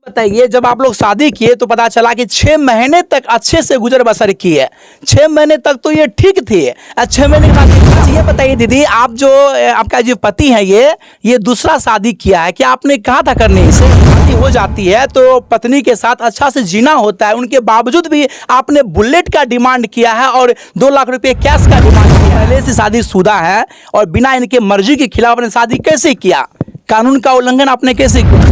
बताइए, जब आप लोग शादी किए तो पता चला कि 6 महीने तक अच्छे से गुजर बसर की है। 6 महीने तक तो ये ठीक थी। 6 महीने के बाद अच्छा ये बताइए दीदी, आप जो आपका जो पति है ये दूसरा शादी किया है, क्या आपने कहा था करने से? शादी हो जाती है तो पत्नी के साथ अच्छा से जीना होता है, उनके बावजूद भी आपने बुलेट का डिमांड किया है और 2 लाख रुपए कैश का डिमांड किया है। पहले से शादीशुदा है और बिना इनके मर्जी के खिलाफ आपने शादी कैसे किया? कानून का उल्लंघन आपने कैसे किया?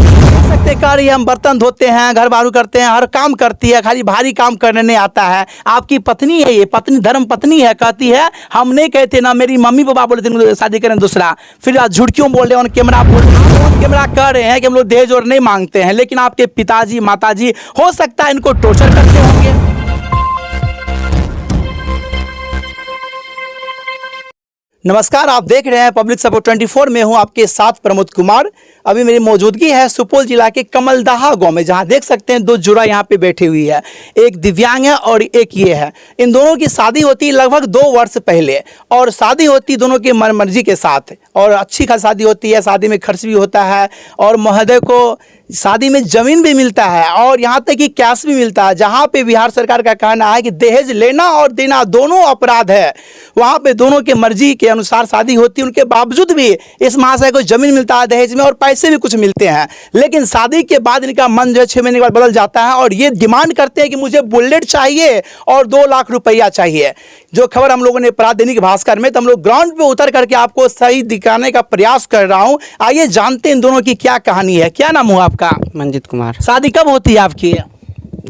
सकते कार्य हम बर्तन धोते हैं, घर बारू करते हैं, हर काम करती है, खाली भारी काम करने नहीं आता है। आपकी पत्नी है, ये पत्नी धर्म पत्नी है, कहती है हम नहीं कहते ना, मेरी मम्मी पापा बोले थे शादी करें दूसरा, फिर आज झूठ क्यों बोल रहे हैं? ऑन कैमरा ऑन कैमरा कह रहे हैं कि हम लोग दहेज और नहीं मांगते हैं, लेकिन आपके पिताजी माताजी हो सकता है इनको टॉर्चर करते होंगे। नमस्कार, आप देख रहे हैं पब्लिक सपोर्ट 24 में हूं आपके साथ प्रमोद कुमार। अभी मेरी मौजूदगी है सुपौल जिला के कमलदहा गांव में, जहां देख सकते हैं 2 जुड़ा यहां पे बैठी हुई है, एक दिव्यांग है और एक ये है। इन दोनों की शादी होती है लगभग 2 वर्ष पहले, और शादी होती दोनों की मर्जी के साथ, और अच्छी खासी शादी होती है। शादी में खर्च भी होता है और महोदय को शादी में ज़मीन भी मिलता है और यहाँ तक कि कैश भी मिलता है। जहाँ पे बिहार सरकार का कहना है कि दहेज लेना और देना दोनों अपराध है, वहाँ पे दोनों के मर्जी के अनुसार शादी होती है। उनके बावजूद भी इस महाशय को ज़मीन मिलता है दहेज में और पैसे भी कुछ मिलते हैं, लेकिन शादी के बाद इनका मन जो है 6 महीने के बाद बदल जाता है और ये डिमांड करते हैं कि मुझे बुलेट चाहिए और 2 लाख रुपया चाहिए। जो खबर हम लोगों ने पढ़ा दैनिक भास्कर में, तो हम लोग ग्राउंड पे उतर करके आपको सही दिखाने का प्रयास कर रहा हूँ। आइए जानते हैं इन दोनों की क्या कहानी है। क्या नाम हुआ आपका? मंजित कुमार। शादी कब होती है आपकी?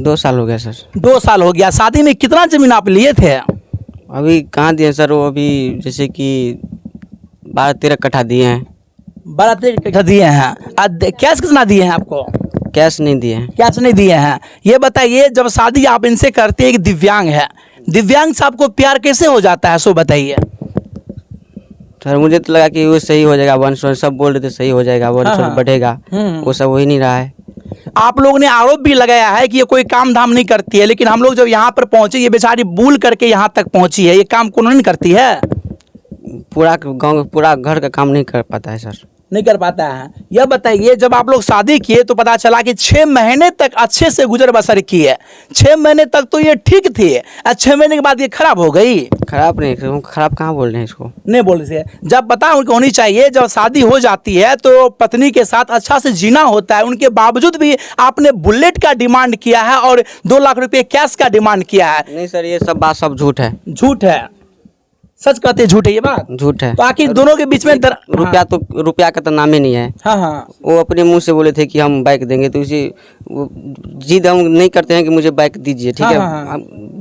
2 साल हो गया सर। 2 साल हो गया। शादी में कितना जमीन आप लिए थे? अभी कहाँ दिए सर, वो अभी जैसे कि 12-13 कट्ठा दिए हैं। 12-13 कट्ठा दिए हैं। कैश कितना दिए हैं आपको? कैश नहीं दिए हैं। कैश नहीं दिए हैं। ये बताइए, जब शादी आप इनसे करते हैं कि दिव्यांग है, दिव्यांग से आपको प्यार कैसे हो जाता है, सो बताइए। सर मुझे तो लगा कि वो सही हो जाएगा, वंश सब बोल रहे थे सही हो जाएगा, वंश बढ़ेगा, वो सब हो ही नहीं रहा है। आप लोगों ने आरोप भी लगाया है कि ये कोई काम धाम नहीं करती है, लेकिन हम लोग जब यहाँ पर पहुंचे, ये बेचारी भूल करके यहाँ तक पहुंची है, ये काम कौन नहीं करती है? पूरा गांव पूरा घर का काम नहीं कर पाता है सर। नहीं कर पाता है। यह बताइए, जब आप लोग शादी किए तो पता चला कि 6 महीने तक अच्छे से गुजर बसर की है। 6 महीने तक तो ये ठीक थी, 6 महीने के बाद ये खराब हो गई। खराब नहीं, खराब कहाँ बोल रहे हैं इसको? नहीं बोल रहे। जब पता होनी चाहिए, जब शादी हो जाती है तो पत्नी के साथ अच्छा से जीना होता है, उनके बावजूद भी आपने बुलेट का डिमांड किया है और 2 लाख रुपए कैश का डिमांड किया है। नहीं सर, ये सब बात सब झूठ है। झूठ है? सच कहते झूठ है? ये बात झूठ है। तो आखिर दोनों के बीच में रुपया तो रुपया का तो नाम ही नहीं है। हाँ। वो अपने मुंह से बोले थे कि हम बाइक देंगे, तो इसी जिद हम नहीं करते हैं कि मुझे बाइक दीजिए, ठीक है।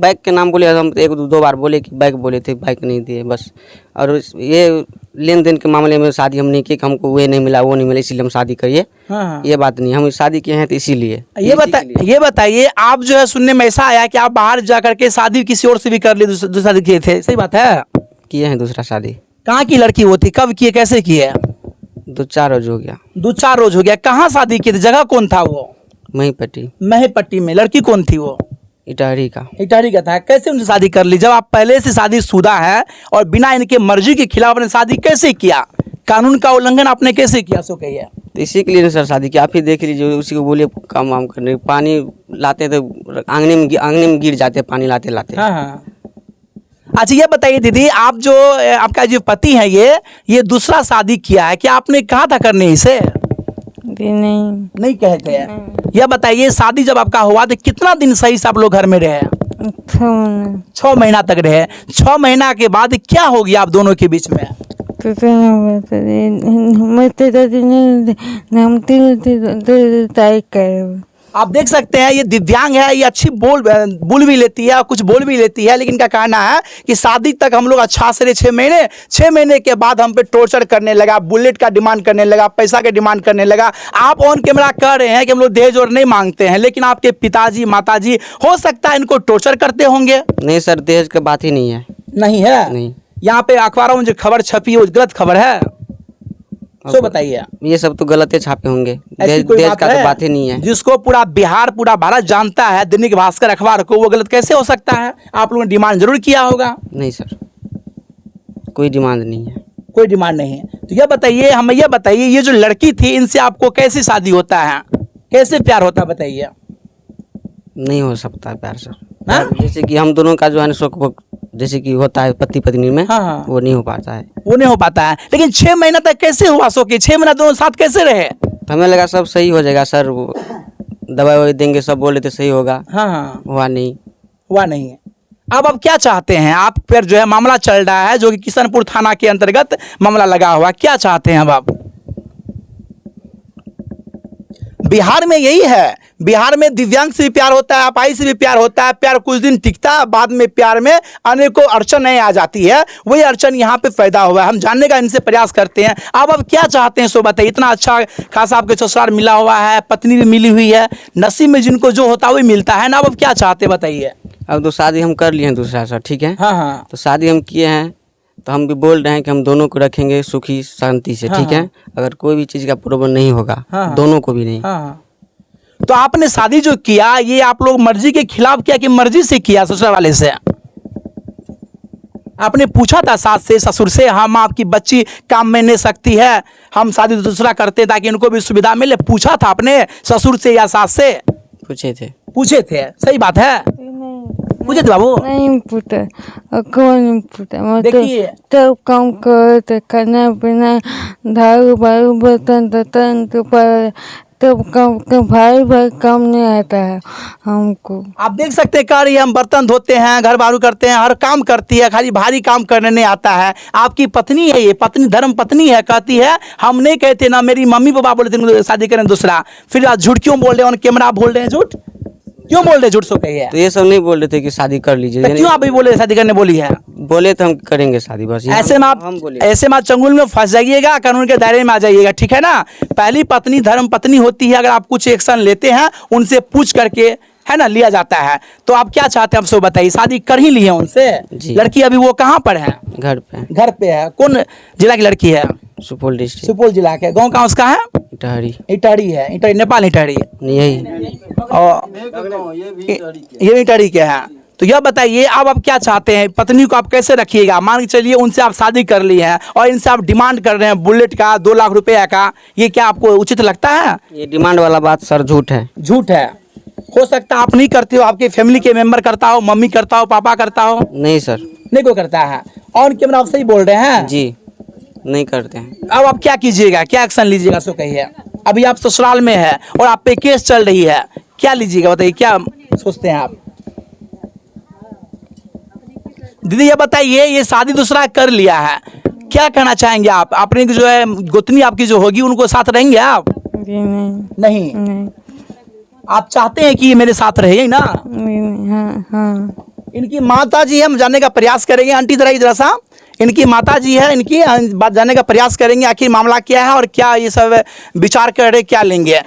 बाइक के नाम बोले, हम 1-2 बार बोले कि बाइक बोले थे, बाइक नहीं दिए बस। और ये लेन देन के मामले में शादी हम नहीं की कि हमको वो नहीं मिला वो नहीं मिला इसलिए हम शादी करिए, ये बात नहीं। हम शादी किए हैं तो इसीलिए। ये बताइए, आप जो है सुनने में ऐसा आया कि आप बाहर जा करके शादी किसी और से भी कर लिए, दूसरा शादी किए थे, सही बात है? किए हैं दूसरा शादी। कहाँ की लड़की वो थी? कब किए, कैसे किए? 2-4 रोज हो गया। 2-4 रोज हो गया। कहाँ शादी किए थे? जगह कौन था वो? महिपट्टी में। लड़की कौन थी वो? इटारी का था। कैसे उनसे शादी कर ली जब आप पहले से शादीशुदा है और बिना इनके मर्जी के खिलाफ आपने शादी कैसे किया? कानून का उल्लंघन आपने कैसे किया, सो कहिए। तो इसी के लिए सर शादी की। आप ही देख लीजिए, उसी को बोलिए काम वाम करने, पानी लाते तो आंगने में गिर जाते पानी लाते लाते। हाँ। अच्छा ये बताइए दीदी, आप जो आपका जो पति है ये दूसरा शादी किया है, क्या आपने कहा था करने से? नहीं कहे थे। यह बताइए, शादी जब आपका हुआ तो कितना दिन सही से आप लोग घर में रहे? 6 महीना तक रहे। 6 महीना के बाद क्या हो गया आप दोनों के बीच में? आप देख सकते हैं ये दिव्यांग है, ये अच्छी बोल भी लेती है और कुछ बोल भी लेती है, लेकिन इनका कहना है कि शादी तक हम लोग अच्छा से रहे। 6 महीने के बाद हम पे टॉर्चर करने लगा, बुलेट का डिमांड करने लगा, पैसा का डिमांड करने लगा। आप ऑन कैमरा कह रहे हैं कि हम लोग दहेज और नहीं मांगते हैं, लेकिन आपके पिताजी माताजी हो सकता है इनको टॉर्चर करते होंगे। नहीं सर, दहेज की बात ही नहीं है। नहीं है? नहीं। यहाँ पे अखबारों में जो खबर छपी है वो गलत खबर है, सो बताइए। ये सब तो गलत छापे होंगे, दहेज का तो बात ही नहीं है। जिसको पूरा बिहार पूरा भारत जानता है, दैनिक भास्कर अखबार को, वो गलत कैसे हो सकता है? आप लोगों ने डिमांड जरूर किया होगा। नहीं सर, कोई डिमांड नहीं है। कोई डिमांड नहीं है। तो ये बताइए, हमें ये बताइए, ये जो लड़की थी इनसे आपको कैसी शादी होता है? कैसे प्यार होता है बताइए? नहीं हो सकता प्यार सर। हाँ? जैसे कि हम दोनों का जो है ना शौक वो जैसे कि होता है पति पत्नी में, हाँ, हाँ। वो नहीं हो पाता है। वो नहीं हो पाता है, लेकिन 6 महीना तक कैसे हुआ सो कि 6 महीना दोनों साथ कैसे रहे? तो हमें लगा सब सही हो जाएगा सर, वो दवाई ववाई देंगे सब बोले तो सही होगा, हाँ हाँ, हुआ नहीं। हुआ नहीं है। अब क्या चाहते हैं आप? फिर जो है मामला चल रहा है जो कि किशनपुर थाना के अंतर्गत मामला लगा हुआ, क्या चाहते हैं अब आप? बिहार में यही है, बिहार में दिव्यांग से भी प्यार होता है, अपाहिज से भी प्यार होता है। प्यार कुछ दिन टिकता है, बाद में प्यार में अनेकों अड़चनें आ जाती है। वही अड़चन यहाँ पे पैदा हुआ है, हम जानने का इनसे प्रयास करते हैं। अब क्या चाहते हैं सो बताइए। इतना अच्छा खासा आपके ससुराल मिला हुआ है, पत्नी भी मिली हुई है, नसीब में जिनको जो होता है वही मिलता है ना। अब क्या चाहते हैं बताइए? अब तो शादी हम कर लिए हैं दूसरा सर, ठीक है। हाँ हाँ, तो शादी हम किए हैं तो हम भी बोल रहे हैं कि हम दोनों को रखेंगे सुखी शांति से, हाँ, ठीक है। अगर कोई भी चीज़ का प्रॉब्लम नहीं होगा, हाँ। दोनों को भी नहीं। हाँ हाँ। तो आपने शादी जो किया ये आप लोग मर्जी के खिलाफ किया कि मर्जी से किया? ससुराल वाले से आपने पूछा था, सास से ससुर से, हम आपकी बच्ची काम में नहीं सकती है, हम शादी दूसरा करते ताकि इनको भी सुविधा मिले? पूछा था आपने ससुर से या सास से? पूछे थे। पूछे थे, सही बात है। पूछे थे बाबू? नहीं पूछा, कौन नहीं पूछा। मैं देखिए। तो काम करते, खाना पीना, झाड़ू बाड़ू बर्तन तर्तन तो पर तब काम भाई भाई काम नहीं आता है हमको। आप देख सकते हैं, कह रही है हम बर्तन धोते हैं, घर बारू करते हैं, हर काम करती है, खाली भारी काम करने नहीं आता है। आपकी पत्नी है, ये पत्नी धर्म पत्नी है, कहती है हम नहीं कहते ना, मेरी मम्मी पापा बोले थे शादी करें दूसरा। फिर आप झूठ क्यों बोल रहे हैं? ऑन कैमरा बोल रहे हैं झूठ क्यों बोल रहे हैं? झूठ सो कही है तो ये सब नहीं बोल रहे थे कि शादी कर लीजिए, तो क्यों आप भी बोले शादी करने बोली है? बोले तो हम करेंगे शादी, बस ये ऐसे में आप ऐसे में आप चंगुल में फंस जाइएगा, कानून के दायरे में आ जाइएगा, ठीक है ना। पहली पत्नी धर्म पत्नी होती है, अगर आप कुछ एक्शन लेते हैं उनसे पूछ करके, है ना, लिया जाता है। तो आप क्या चाहते हैं आप सब बताइए? शादी कर ही लिए उनसे? जी। लड़की अभी वो कहाँ पर है? घर पे। घर पे है। कौन जिला की लड़की है? सुपौल डिस्ट्रिक्ट, सुपौल जिला के। गाँव कहाँ उसका है? इटहरी। इटहरी है। इटहरी नेपाल इटहरी, यही और ये भी इटहरी के हैं। तो यह बताइए अब क्या चाहते हैं? पत्नी को आप कैसे रखिएगा? मान के चलिए उनसे आप शादी कर ली है और इनसे आप डिमांड कर रहे हैं बुलेट का, 2 लाख रुपया का, ये क्या आपको उचित लगता है? ये डिमांड वाला बात सर झूठ है। झूठ है। हो सकता है आप नहीं करते हो, आपके फैमिली के मेंबर करता हो, मम्मी करता हो, पापा करता हो? नहीं सर। नहीं कोई करता है। ऑन कैमरा आप सही बोल रहे हैं? जी नहीं करते हैं। अब आप क्या कीजिएगा, क्या एक्शन लीजिएगा सो कहिए? अभी आप ससुराल में है और आप पे केस चल रही है, क्या लीजिएगा बताइए? क्या सोचते हैं आप? दीदी ये बताइए, ये शादी दूसरा कर लिया है, क्या कहना चाहेंगे आप? अपने जो है गोतनी आपकी जो होगी उनको साथ रहेंगे आप? जी नहीं नहीं। नहीं आप चाहते हैं कि ये मेरे साथ रहे ना? नहीं, हाँ हाँ। इनकी माता जी है, हम जानने का प्रयास करेंगे। आंटी जरा सा, इनकी माता जी है, इनकी बात जानने का प्रयास करेंगे, आखिर मामला क्या है और क्या ये सब विचार कर रहे, क्या लेंगे।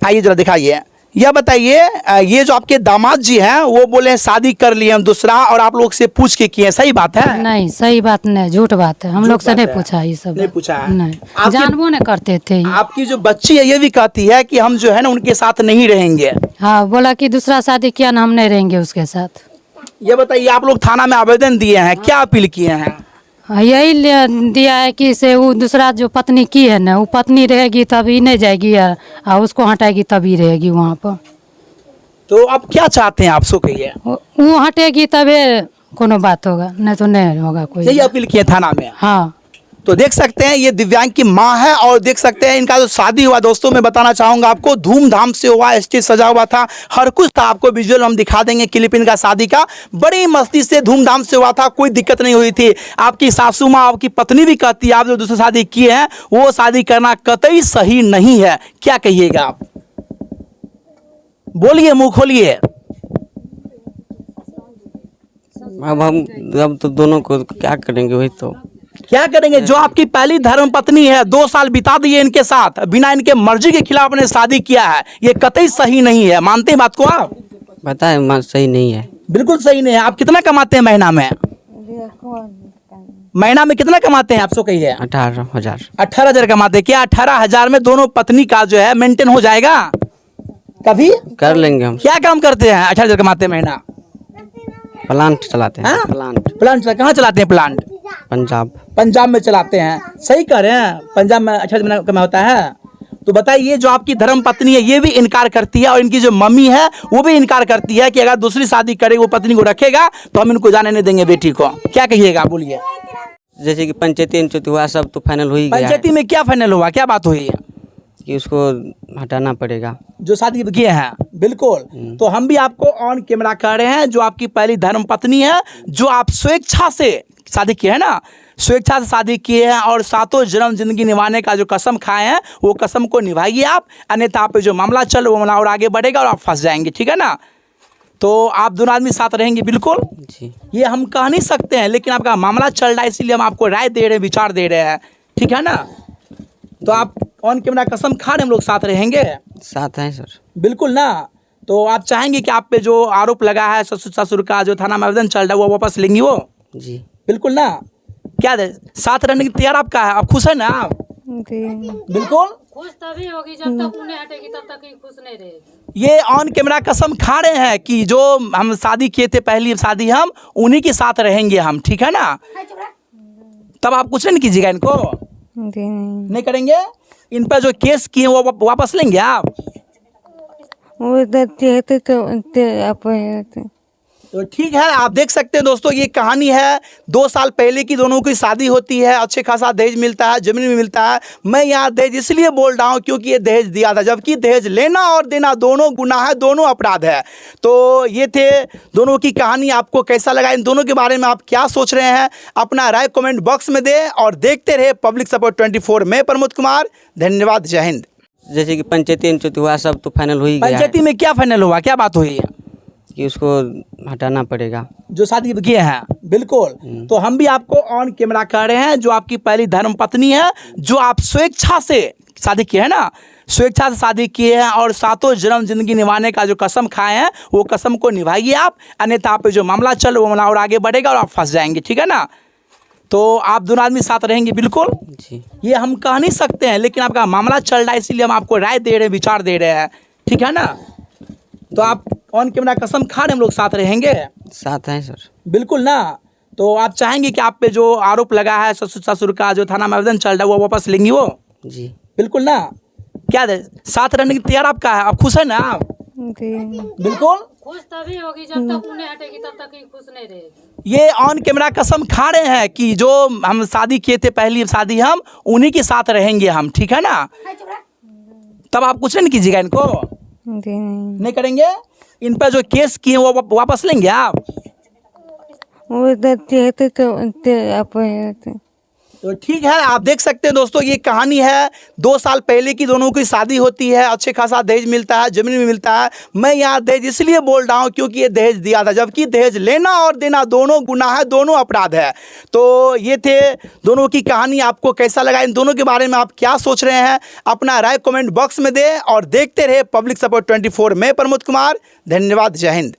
आइए जरा दिखाइए। यह बताइए, ये जो आपके दामाद जी हैं वो बोले शादी कर लिए हम दूसरा और आप लोग से पूछ के किए, सही बात है? नहीं, सही बात नहीं, झूठ बात है। हम लोग से नहीं पूछा ये सब। नहीं पूछा है? नहीं, आपके- जानबो नहीं करते थे ये। आपकी जो बच्ची है ये भी कहती है कि हम जो है ना उनके साथ नहीं रहेंगे। हाँ, बोला कि दूसरा शादी किया ना, हम नहीं रहेंगे उसके साथ। ये बताइए, आप लोग थाना में आवेदन दिए हैं, क्या अपील किए हैं? हाँ, यही दिया है कि से वो दूसरा जो पत्नी की है ना, वो पत्नी रहेगी तभी नहीं जाएगी, और उसको हटाएगी तभी रहेगी वहाँ पर। तो अब क्या चाहते हैं आप सो कहिए? वो हटेगी तभी कोनो बात होगा, नहीं तो नहीं होगा कोई। यही अपील किए थाना में। हाँ। तो देख सकते हैं ये दिव्यांग की माँ है और देख सकते हैं इनका जो शादी हुआ, दोस्तों मैं बताना चाहूँगा आपको, धूमधाम से हुआ, स्टेज सजा हुआ था, हर कुछ था। आपको विजुअल हम दिखा देंगे क्लिप इनका शादी का, बड़ी मस्ती से धूमधाम से हुआ था, कोई दिक्कत नहीं हुई थी। आपकी सासू माँ, आपकी पत्नी भी कहती है आप जो दूसरी शादी किए हैं वो शादी करना कतई सही नहीं है, क्या कहिएगा आप? बोलिए, मुँह खोलिए। अब तो दोनों को क्या करेंगे, वही तो क्या करेंगे? जो आपकी पहली धर्म पत्नी है, 2 साल बिता दिए इनके साथ, बिना इनके मर्जी के खिलाफ ने शादी किया है, ये कतई सही नहीं है। मानते हैं बात को आप? पता है सही नहीं है, बिल्कुल सही नहीं है। आप कितना कमाते हैं महीना में? महीना में कितना कमाते हैं आप सो कहिए? 18,000। 18,000 कमाते हैं। क्या 18,000 में दोनों पत्नी का जो है मेंटेन हो जाएगा कभी? कर लेंगे हम। क्या काम करते हैं? 18,000 कमाते हैं महीना? प्लांट चलाते हैं। हाँ? प्लांट कहाँ चलाते हैं प्लांट? पंजाब। पंजाब में चलाते हैं। सही कह रहे हैं, पंजाब में 18,000 कमा होता है। तो बताइए, जो आपकी धर्म पत्नी है ये भी इनकार करती है और इनकी जो मम्मी है वो भी इनकार करती है कि अगर दूसरी शादी करे वो पत्नी को रखेगा तो हम इनको जाने नहीं देंगे बेटी को। क्या कहिएगा, बोलिए। जैसे कि पंचायती हुआ सब तो फाइनल हो ही गया है पंचायती में क्या फाइनल हुआ, क्या बात हुई है? कि उसको हटाना पड़ेगा। जो शादी किए हैं, बिल्कुल। तो हम भी आपको ऑन कैमरा कह रहे हैं, जो आपकी पहली धर्म पत्नी है, जो आप स्वेच्छा से शादी किए है ना, स्वेच्छा से शादी किए हैं और सातों जन्म जिंदगी निभाने का जो कसम खाए हैं वो कसम को निभाइए आप, अन्यथा आप पे जो मामला चल वो मामला और आगे बढ़ेगा और आप फंस जाएंगे, ठीक है ना। तो आप दोनों आदमी साथ रहेंगे, बिल्कुल। जी ये हम कह नहीं सकते हैं, लेकिन आपका मामला चल रहा है इसीलिए हम आपको राय दे रहे हैं, विचार दे रहे हैं, ठीक है ना। तो आप ऑन कैमरा कसम खा रहे हम लोग साथ रहेंगे, साथ हैं सर। बिल्कुल ना। तो आप चाहेंगे कि आप पे जो आरोप लगा है ससुर का जो थाना में आवेदन चल रहा है वो वापस लेंगी वो? जी बिल्कुल ना। क्या साथ रहने की तैयार आपका है, आप खुश है ना आप? जी बिल्कुल। खुश तभी होगी जब तक उन्हें हटेगी, तब तक ही खुश नहीं रहेगी। ये ऑन कैमरा कसम खा रहे हैं कि जो हम शादी किए थे, पहली शादी, हम उन्हीं के साथ रहेंगे हम, ठीक है ना। तब आप कुछ नहीं कीजिएगा इनको, जी नहीं करेंगे। इन पर जो केस किए वो वापस लेंगे आप? वो चाहते तो आप तो ठीक है, आप देख सकते हैं दोस्तों, ये कहानी है 2 साल पहले की, दोनों की शादी होती है, अच्छे खासा दहेज मिलता है, जमीन भी मिलता है। मैं यहाँ दहेज इसलिए बोल रहा हूँ क्योंकि ये दहेज दिया था, जबकि दहेज लेना और देना दोनों गुनाह है, दोनों अपराध है। तो ये थे दोनों की कहानी। आपको कैसा लगा, इन दोनों के बारे में आप क्या सोच रहे हैं, अपना राय कमेंट बॉक्स में दें और देखते रहे पब्लिक सपोर्ट 24। मैं प्रमोद कुमार, धन्यवाद, जय हिंद। जैसे कि पंचायती हुआ सब तो फाइनल हो ही गया है पंचायती में क्या फाइनल हुआ, क्या बात हुई है? कि उसको हटाना पड़ेगा। जो शादी किए हैं, बिल्कुल। तो हम भी आपको ऑन कैमरा कह रहे हैं, जो आपकी पहली धर्म पत्नी है, जो आप स्वेच्छा से शादी किए है ना, स्वेच्छा से शादी किए हैं और सातों जन्म जिंदगी निभाने का जो कसम खाए हैं वो कसम को निभाइए आप, अन्यथा आप पे जो मामला चल वो मामला और आगे बढ़ेगा और आप फंस जाएंगे, ठीक है ना। तो आप दोनों आदमी साथ रहेंगे, बिल्कुल। जी ये हम कह नहीं सकते हैं, लेकिन आपका मामला चल रहा है इसीलिए हम आपको राय दे रहे हैं, विचार दे रहे हैं, ठीक है ना। तो आप ऑन कैमरा कसम खा रहे हम लोग साथ रहेंगे, साथ हैं सर। बिल्कुल ना। तो आप चाहेंगे कि आप पे जो आरोप लगा है ससुर का जो थाना में आवेदन चल रहा है वो वापस लेंगी वो? जी बिल्कुल ना। क्या साथ रहने की तैयार आपका है, आप खुश है ना आप? जी बिल्कुल। खुश तभी होगी जब तक उन्हें हटेगी, तब तक ही खुश नहीं रहेगी। ये ऑन कैमरा कसम खा रहे हैं कि जो हम शादी किए थे, पहली शादी, हम उन्हीं के साथ रहेंगे हम, ठीक है ना। तब आप कुछ नहीं कीजिएगा इनको, जी नहीं करेंगे। इन पर जो केस किए वो वापस लेंगे आप? वो चाहते तो आप तो ठीक है, आप देख सकते हैं दोस्तों, ये कहानी है 2 साल पहले की, दोनों की शादी होती है, अच्छे खासा दहेज मिलता है, जमीन भी मिलता है। मैं यहाँ दहेज इसलिए बोल रहा हूँ क्योंकि ये दहेज दिया था, जबकि दहेज लेना और देना दोनों गुनाह है, दोनों अपराध है। तो ये थे दोनों की कहानी। आपको कैसा लगा, इन दोनों के बारे में आप क्या सोच रहे हैं, अपना राय कमेंट बॉक्स में दें और देखते रहे पब्लिक सपोर्ट 24। मैं प्रमोद कुमार, धन्यवाद, जय हिंद।